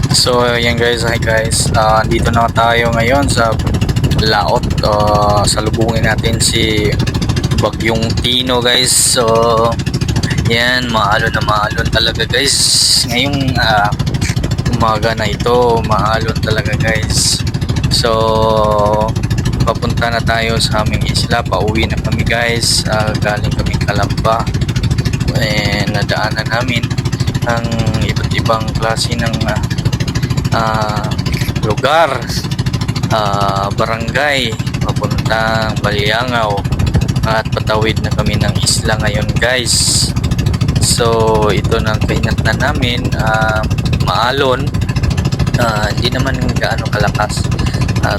So yan guys, hi guys. Dito na tayo ngayon sa Laot. Salubungin natin si Bagyong Tino guys. So yan, maalon na maalon talaga guys. Ngayong umaga na ito, maalon talaga guys. So papunta na tayo sa aming isla. Pauwi na kami guys. Galing kami Calamba. Nadaanan namin ang iba't ibang klase ng lugar, barangay papuntang Baliangaw at patawid na kami ng isla ngayon guys. So ito na ang kainatnan namin, maalon, hindi naman gaano kalakas,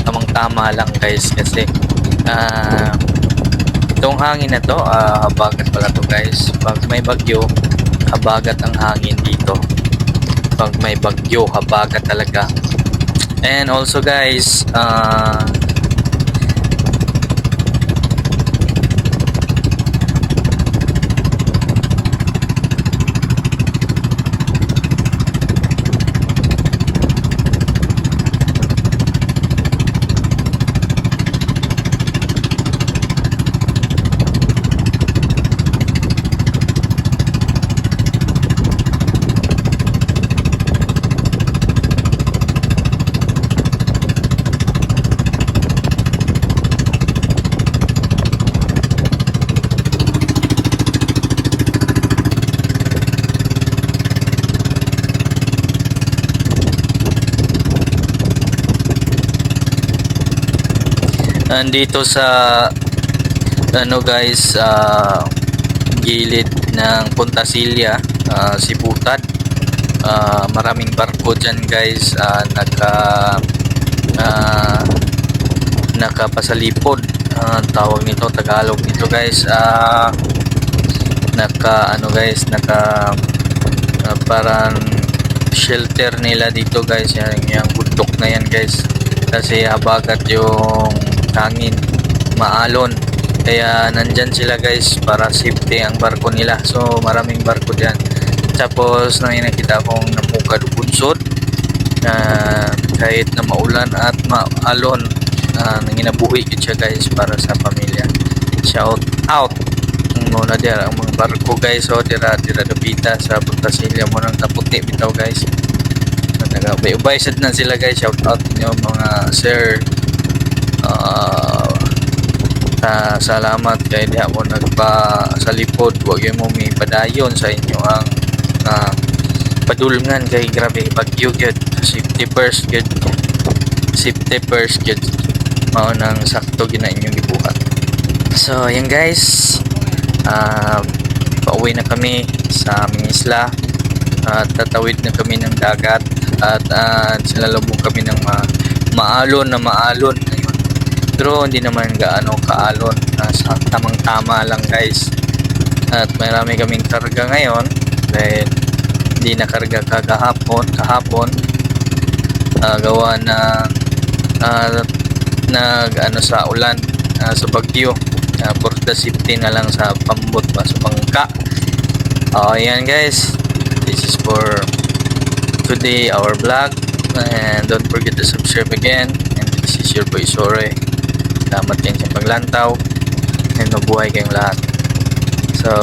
tamang tama lang guys kasi itong hangin na to, habagat pala to guys. Pag may bagyo, habagat ang hangin dito. Pag may bagyo, habagat talaga. And also guys, nandito sa guys, gilid ng Puntasilya, Sibutad, maraming barko dyan guys, nakapasalipod, tawag nito, Tagalog nito guys, parang shelter nila dito guys, yung bundok na yan guys, kasi habagat yung hangin, maalon, kaya nandyan sila guys para safety ang barko nila. So maraming barko dyan. Tapos nang nakita kong namukad bunsod, kahit na maulan at maalon, nanginabuhi yun siya guys para sa pamilya. Shout out muna dyan ang mga barko guys. So dira dapita sa Puntasilya mo nang taputi bitaw guys, nagabay-ubay sad na sila guys. Shout out niyo mga sir. Salamat kay di ako nagpasalipod. Huwag yung mo may padayon sa inyo ang padulngan kay grabe bagyo gyud. Safety first gyud, safety first gyud, mao nang sakto gina inyong gibuhat. So yan guys, pauwi na kami sa aming isla at tatawid na kami ng dagat at silalubong kami ng maalon ngayon. Pero hindi naman gaano kaalon, sa tamang tama lang guys. At marami kaming karga ngayon dahil hindi nakarga kahapon, gawa na sa ulan, sa bagyo, for the safety na lang sa pambot pa sa bangka. Ayan guys, this is for today our vlog, and don't forget to subscribe again. And this is your boy Sore. Salamat kayo sa paglantaw and mabuhay kayong lahat. So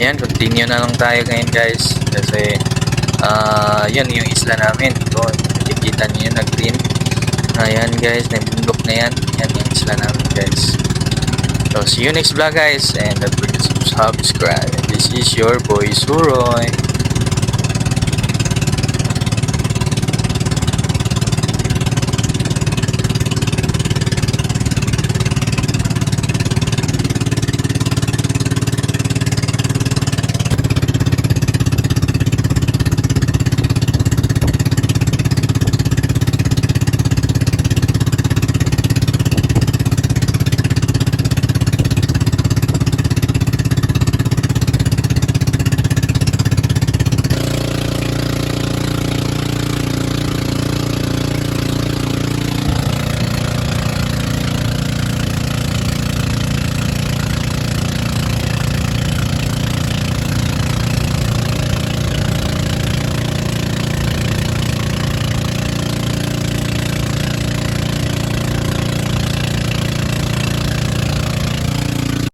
yan, continue na lang tayo ngayon guys, kasi yan yung isla namin. Ito, nakikita niyo na green. Ayan guys, na bundok na yan. Yan yung isla namin guys. So see you next vlog guys, and don't forget to subscribe. This is your boy Suroy.